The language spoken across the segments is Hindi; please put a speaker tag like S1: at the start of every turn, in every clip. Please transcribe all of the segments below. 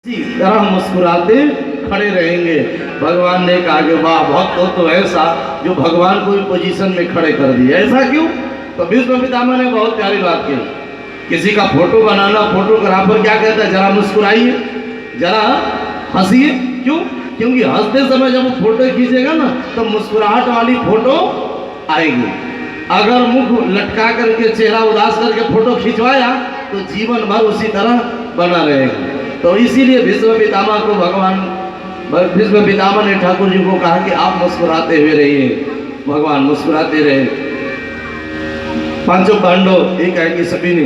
S1: इसी तरह मुस्कुराते खड़े रहेंगे। भगवान ने कहा कि वाह बहुत तो ऐसा जो भगवान को पोजीशन में खड़े कर दिया। ऐसा क्यों? तो भीष्म पितामह ने बहुत प्यारी बात की। किसी का फोटो बनाना, फोटोग्राफर क्या कहता है, जरा मुस्कुराइए, जरा हंसिए। क्यों? क्योंकि हंसते समय जब वो फोटो खींचेगा ना तो मुस्कुराहट वाली फोटो आएगी। अगर मुख लटका करके चेहरा उदास करके फोटो खिंचवाया तो जीवन भर उसी तरह बना रहेगा। तो इसीलिए भीष्म पितामह ने ठाकुर जी को कहा कि आप मुस्कुराते हुए रहिए, भगवान मुस्कुराते रहे। पांचों पांडव एक है कि सभी ने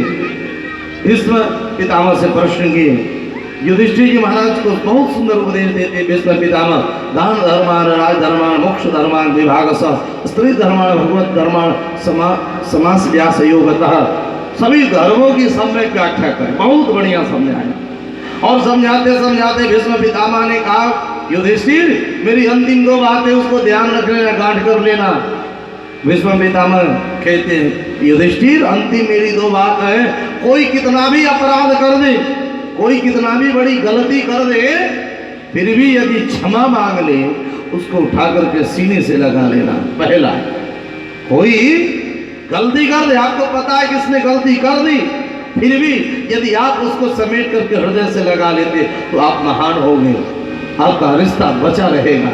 S1: भीष्म पितामह से प्रश्न किए। युधिष्ठिर जी महाराज को बहुत सुंदर उपदेश देते भीष्म पितामह। दान धर्मान, राज धर्मान, मोक्ष धर्मान विभाग, स्त्री धर्मान, भगवत धर्मान, समास व्यास योगतः, सभी धर्मों की सम्यक व्याख्या करें। बहुत बढ़िया समझाया। और समझाते समझाते भीष्म पितामह ने कहा, युधिष्ठिर मेरी अंतिम दो बातें उसको ध्यान रख लेना, गांठ कर लेना। भीष्म पितामह कहते हैं, युधिष्ठिर अंतिम मेरी दो बात है, कोई कितना भी अपराध कर दे, कोई कितना भी बड़ी गलती कर दे, फिर भी यदि क्षमा मांग ले उसको उठा करके सीने से लगा लेना। पहला, कोई गलती कर दे, आपको पता है किसने गलती कर दी, फिर भी यदि आप उसको समेट करके हृदय से लगा लेते तो आप महान होंगे, आपका रिश्ता बचा रहेगा।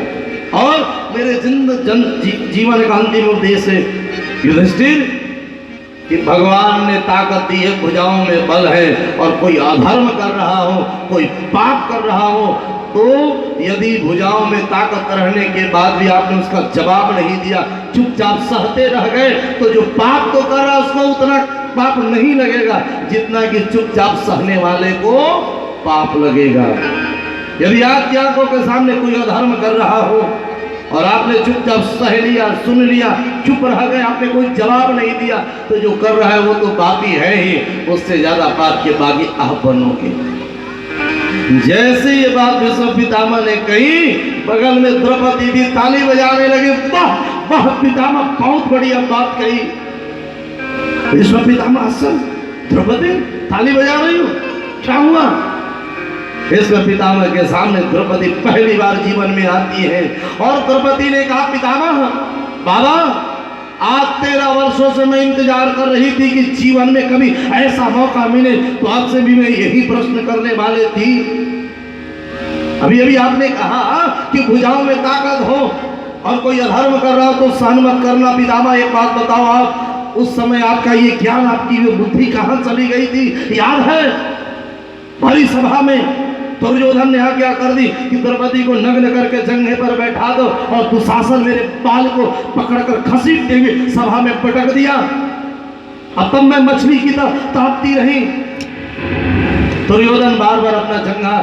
S1: और मेरे जीवन का अंतिम उपदेश है युधिष्ठिर कि भगवान ने ताकत दी है, भुजाओं में बल है, और कोई अधर्म कर रहा हो, कोई पाप कर रहा हो, तो यदि भुजाओं में ताकत रहने के बाद भी आपने उसका जवाब नहीं दिया, चुपचाप सहते रह गए, तो जो पाप तो कर रहा उसको उतना पाप नहीं लगेगा जितना कि चुपचाप सहने वाले को पाप लगेगा। यदि आपकी आंखों के सामने कोई अधर्म कर रहा हो और आपने चुपचाप सह लिया, सुन लिया, चुप रह गए, आपने कोई जवाब नहीं दिया, तो जो कर रहा है वो तो पापी है ही, उससे ज्यादा पाप के बागी आप बनोगे। जैसे ये बात भीष्म पितामह ने कही, बगल में द्रौपदी भी ताली बजाने लगे। वाह वाह पितामह, बहुत बढ़िया बात कही। भीष्म पितामह असल, द्रौपदी ताली बजा रही हो, क्या हुआ? भीष्म पितामह के सामने द्रौपदी पहली बार जीवन में आती है और द्रौपदी ने कहा, पितामह बाबा आज 13 वर्षों से मैं इंतजार कर रही थी कि जीवन में कभी ऐसा मौका मिले, तो आपसे भी मैं यही प्रश्न करने वाले थी। अभी अभी आपने कहा कि भुजाओं में ताकत हो और कोई अधर्म कर रहा हो तो सहन मत करना। पितामह एक बात बताओ, आप उस समय आपका ये ज्ञान, आपकी ये बुद्धि कहाँ चली गई थी? याद है भरी सभा में दुर्योधन ने आज्ञा कर दी कि द्रौपदी को नग्न करके जंघे पर बैठा दो, और दुशासन मेरे बाल को पकड़कर घसीटते हुए सभा में पटक दिया। अब तब मैं मछली की तरह तड़पती रही। दुर्योधन बार बार अपना जंघा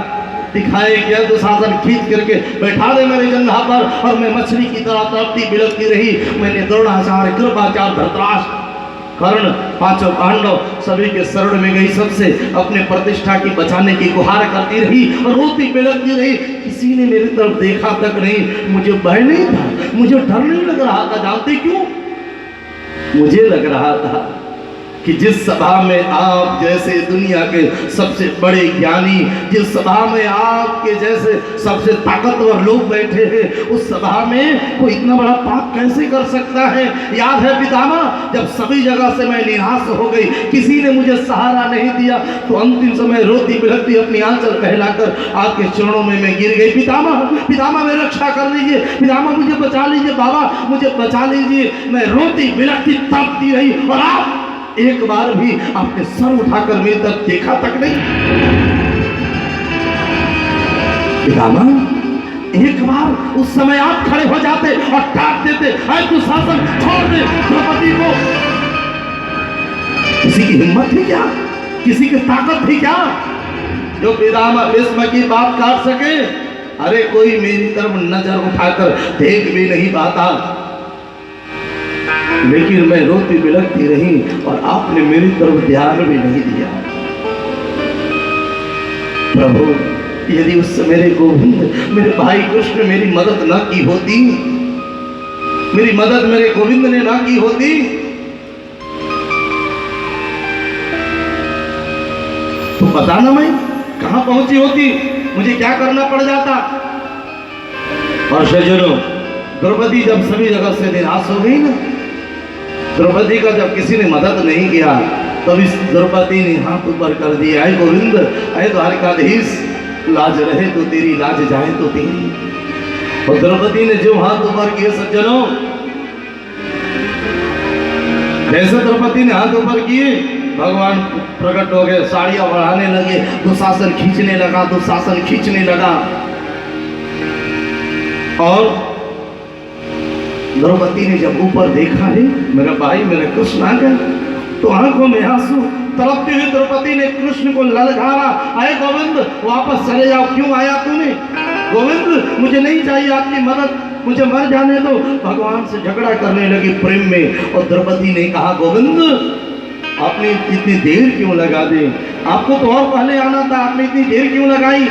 S1: दिखाए गया, दुशासन खींच करके बैठा दे मेरे जंघा पर, और मैं मछली की तरह तड़पती बिलखती रही। मैंने द्रोणाचार्य, कृपाचार्य, धृतराष्ट्र, कर्ण, पांचों पांडव सभी के शरण में गई, सबसे अपने प्रतिष्ठा की बचाने की गुहार करती रही और रोती बिलखती रही। किसी ने मेरी तरफ देखा तक नहीं। मुझे भय नहीं था, मुझे डर नहीं लग रहा था। जानते क्यों? मुझे लग रहा था कि जिस सभा में आप जैसे दुनिया के सबसे बड़े ज्ञानी, जिस सभा में आपके जैसे सबसे ताकतवर लोग बैठे हैं, उस सभा में कोई इतना बड़ा पाप कैसे कर सकता है? याद है पितामह, जब सभी जगह से मैं निराश हो गई, किसी ने मुझे सहारा नहीं दिया, तो अंतिम समय रोती बिलखती अपनी आंचल फैलाकर आपके चरणों में मैं गिर गई। पितामह पितामह मेरी रक्षा कर लीजिए, पितामह मुझे बचा लीजिए, बाबा मुझे बचा लीजिए। मैं रोती बिलखती तड़पती रही, और आप एक बार भी आपने सर उठाकर मेरी तरफ देखा तक नहीं। पितामह एक बार उस समय आप खड़े हो जाते और डांट देते, ऐ तू शासन छोड़ दे द्रौपदी को। किसी की हिम्मत थी क्या? किसी की ताकत थी क्या जो पितामह भीष्म की बात काट सके? अरे कोई मेरी तरफ नजर उठाकर देख भी नहीं पाता, लेकिन मैं रोती बिलखती रही और आपने मेरी तरफ ध्यान भी नहीं दिया। प्रभु यदि उस समय मेरे गोविंद, मेरे भाई कृष्ण मेरी मदद ना की होती, मेरी मदद मेरे गोविंद ने ना की होती, तो पता ना मैं कहां पहुंची होती। मुझे क्या करना पड़ जाता। और सज्जनों, द्रौपदी जब सभी जगत से निराश हो गई ना, द्रौपदी का जब किसी ने मदद नहीं किया, तब इस द्रौपदी ने हाथ ऊपर कर दिया, ऐ गोविंद, ऐ द्वारकाधीश, लाज रहे तो तेरी, लाज जाए तो तेरी। और द्रौपदी ने जो हाथ ऊपर किए सज्जनों, जैसे द्रौपदी ने हाथ ऊपर किए, भगवान प्रकट हो गए, साड़ियां बढ़ाने लगे, दुशासन खींचने लगा, दुशासन खींचने लगा। और द्रौपदी ने जब ऊपर देखा है, मेरा भाई, मेरे कृष्ण आ गए, तो आंखों में आंसू, तड़पती हुई द्रौपदी ने कृष्ण को ललकारा, आए गोविंद वापस चले जाओ, क्यों आया तूने? गोविंद मुझे नहीं चाहिए आपकी मदद, मुझे मर जाने दो। भगवान से झगड़ा करने लगी प्रेम में। और द्रौपदी ने कहा, गोविंद आपने इतनी देर क्यों लगा दी? आपको तो और पहले आना था, आपने इतनी देर क्यों लगाई?